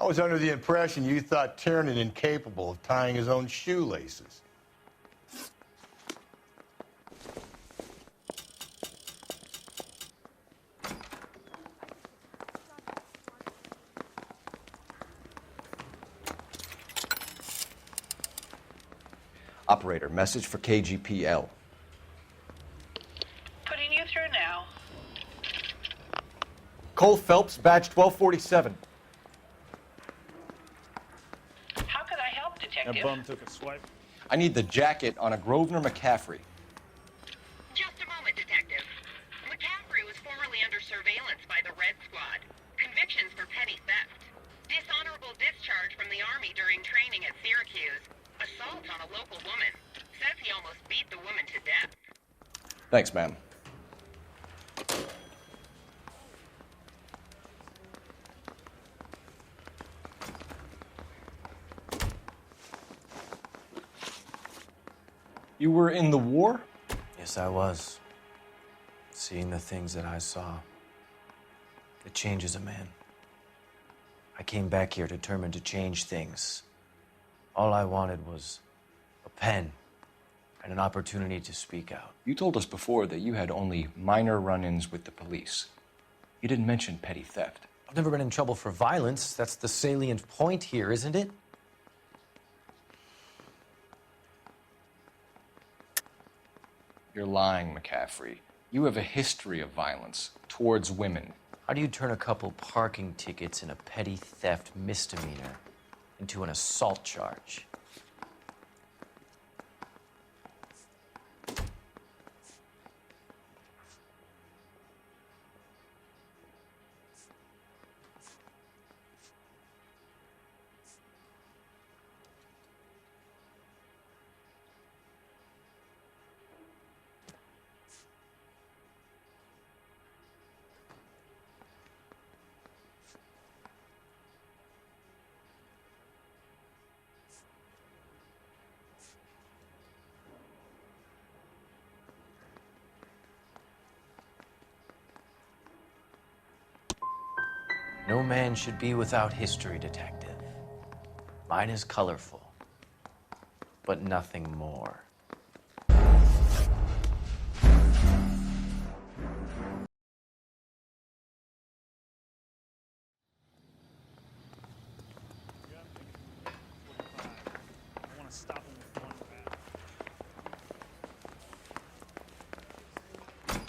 I was under the impression you thought Tiernan incapable of tying his own shoelaces. Operator, message for KGPL. Putting you through now. Cole Phelps, badge 1247. How could I help, Detective? That bum took a swipe. I need the jacket on a Grosvenor McCaffrey. Just a moment, Detective. McCaffrey was formerly under surveillance by the Red Squad. Convictions for petty theft. Dishonorable discharge from the Army during training at Syracuse. Assault on a local woman. Says he almost beat the woman to death. Thanks, ma'am. You were in the war? Yes, I was. Seeing the things that I saw, it changes a man. I came back here determined to change things. All I wanted was a pen and an opportunity to speak out. You told us before that you had only minor run-ins with the police. You didn't mention petty theft. I've never been in trouble for violence. That's the salient point here, isn't it? You're lying, McCaffrey. You have a history of violence towards women. How do you turn a couple parking tickets and a petty theft misdemeanor into an assault charge? No man should be without history, Detective. Mine is colorful, but nothing more. I want to stop him with one bat.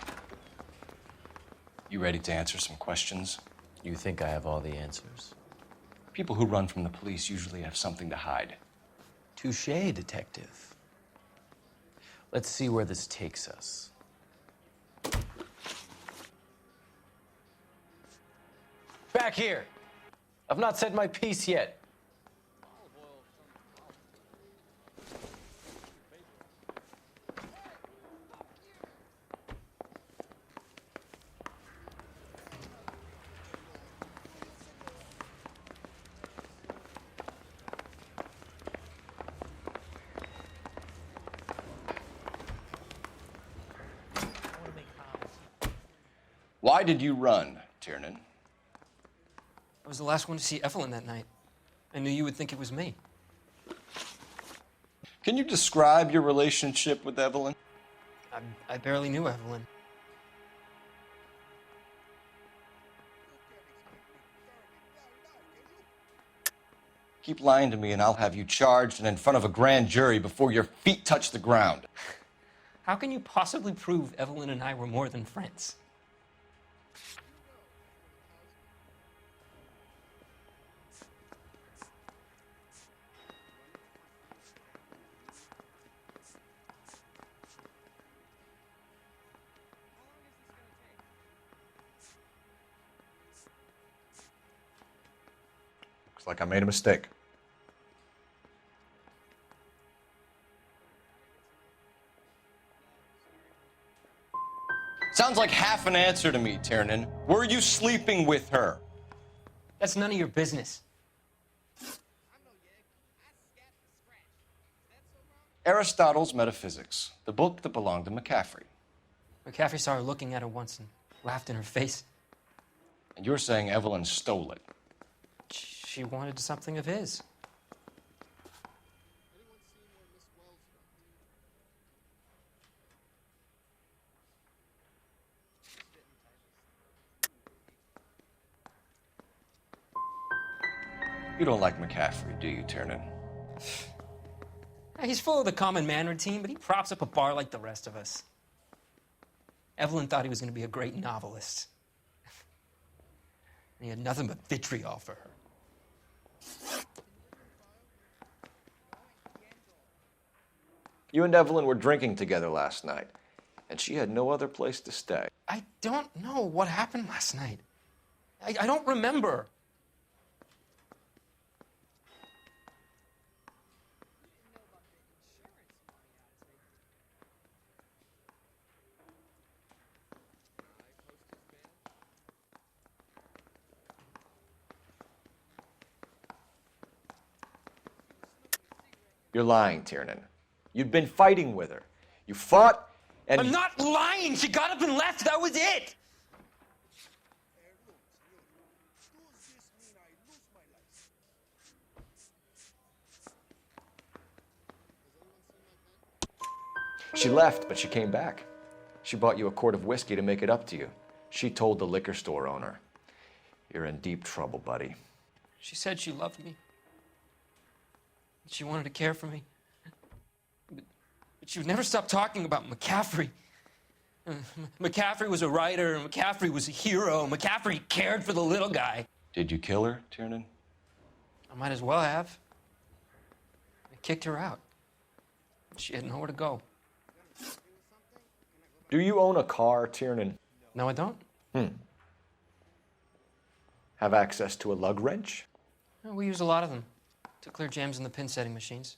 You ready to answer some questions? You think I have all the answers? People who run from the police usually have something to hide. Touché, Detective. Let's see where this takes us. Back here! I've not said my piece yet. Why did you run, Tiernan? I was the last one to see Evelyn that night. I knew you would think it was me. Can you describe your relationship with Evelyn? I barely knew Evelyn. Keep lying to me and I'll have you charged and in front of a grand jury before your feet touch the ground. How can you possibly prove Evelyn and I were more than friends? Looks like I made a mistake. Sounds like half an answer to me, Tiernan. Were you sleeping with her? That's none of your business. Aristotle's Metaphysics, the book that belonged to McCaffrey. McCaffrey saw her looking at her once and laughed in her face. And you're saying Evelyn stole it. she wanted something of his. You don't like McCaffrey, do you, Tiernan? He's full of the common man routine, but he props up a bar like the rest of us. Evelyn thought he was going to be a great novelist. He had nothing but vitriol for her. You and Evelyn were drinking together last night, and she had no other place to stay. I don't know what happened last night. I don't remember. You're lying, Tiernan. You'd been fighting with her. You fought, and... I'm not lying! She got up and left! That was it! She left, but she came back. She bought you a quart of whiskey to make it up to you. She told the liquor store owner. You're in deep trouble, buddy. She said she loved me. She wanted to care for me. But she would never stop talking about McCaffrey. McCaffrey was a writer, McCaffrey was a hero, McCaffrey cared for the little guy. Did you kill her, Tiernan? I might as well have. I kicked her out. She had nowhere to go. Do you own a car, Tiernan? No, I don't. Have access to a lug wrench? We use a lot of them to clear jams in the pin setting machines.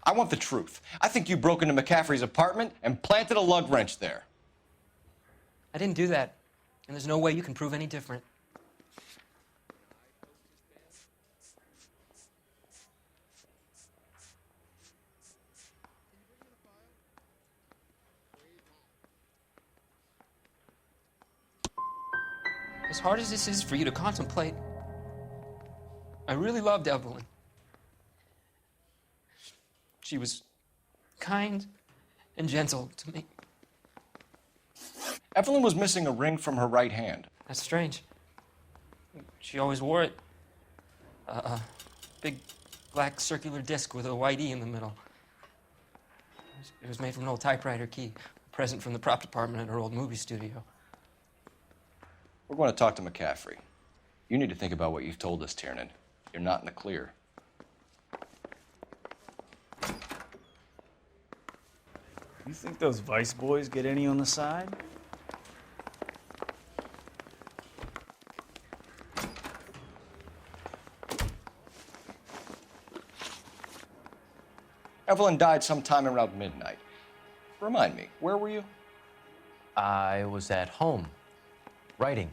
I want the truth. I think you broke into McCaffrey's apartment and planted a lug wrench there. I didn't do that, and there's no way you can prove any different. As hard as this is for you to contemplate, I really loved Evelyn. She was kind and gentle to me. Evelyn was missing a ring from her right hand. That's strange. She always wore it. A big black circular disc with a white E in the middle. It was made from an old typewriter key, a present from the prop department at her old movie studio. We're going to talk to McCaffrey. You need to think about what you've told us, Tiernan. You're not in the clear. You think those Vice boys get any on the side? Evelyn died sometime around midnight. Remind me, where were you? I was at home, writing.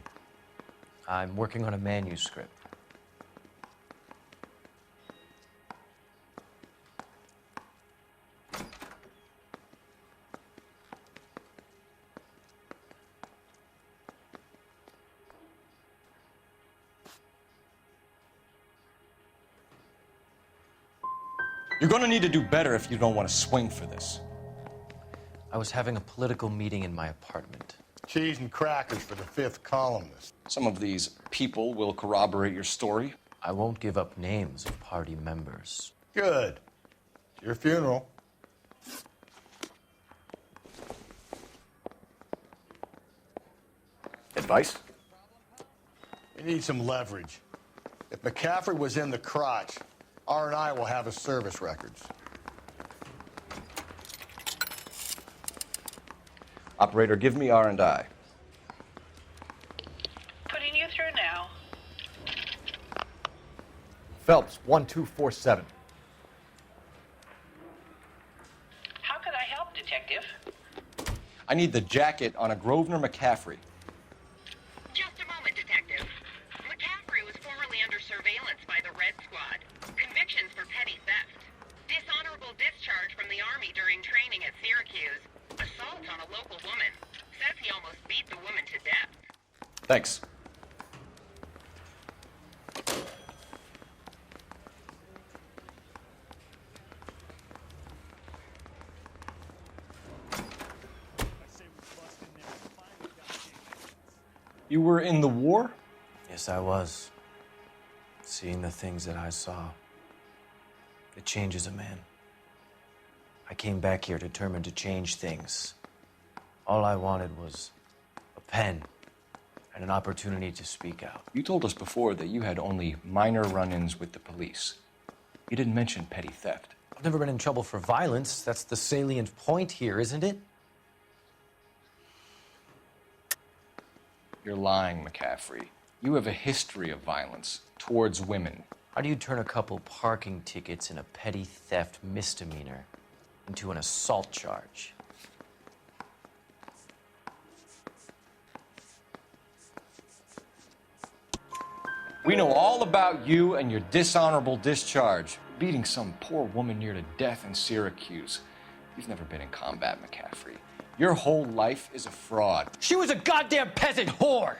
I'm working on a manuscript. You're going to need to do better if you don't want to swing for this. I was having a political meeting in my apartment. Cheese and crackers for the fifth columnist. Some of these people will corroborate your story. I won't give up names of party members. Good. It's your funeral. Advice? We need some leverage. If McCaffrey was in the crotch, R&I will have his service records. Operator, give me R&I. Putting you through now. Phelps, 1247. How could I help, Detective? I need the jacket on a Grosvenor McCaffrey. Just a moment, Detective. McCaffrey was formerly Thanks. You were in the war? Yes, I was. Seeing the things that I saw, it changes a man. I came back here determined to change things. All I wanted was a pen and an opportunity to speak out. You told us before that you had only minor run-ins with the police. You didn't mention petty theft. I've never been in trouble for violence. That's the salient point here, isn't it? You're lying, McCaffrey. You have a history of violence towards women. How do you turn a couple parking tickets and a petty theft misdemeanor into an assault charge? We know all about you and your dishonorable discharge, beating some poor woman near to death in Syracuse. You've never been in combat, McCaffrey. Your whole life is a fraud. She was a goddamn peasant whore!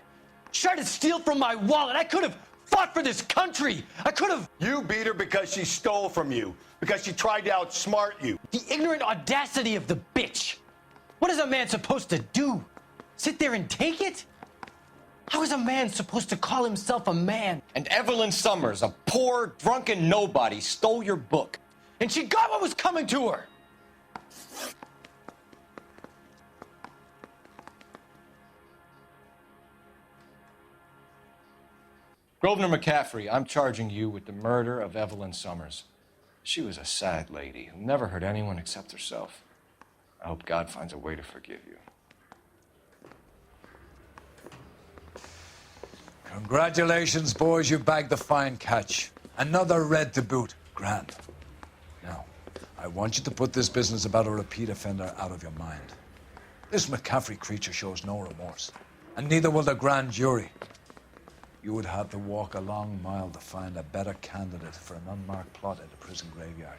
She tried to steal from my wallet. I could have fought for this country. I could have... You beat her because she stole from you, because she tried to outsmart you. The ignorant audacity of the bitch. What is a man supposed to do? Sit there and take it? How is a man supposed to call himself a man? And Evelyn Summers, a poor, drunken nobody, stole your book. And she got what was coming to her. Grosvenor McCaffrey, I'm charging you with the murder of Evelyn Summers. She was a sad lady who never hurt anyone except herself. I hope God finds a way to forgive you. Congratulations, boys. You bagged the fine catch. Another red to boot. Grand. Now, I want you to put this business about a repeat offender out of your mind. This McCaffrey creature shows no remorse, and neither will the grand jury. You would have to walk a long mile to find a better candidate for an unmarked plot at the prison graveyard.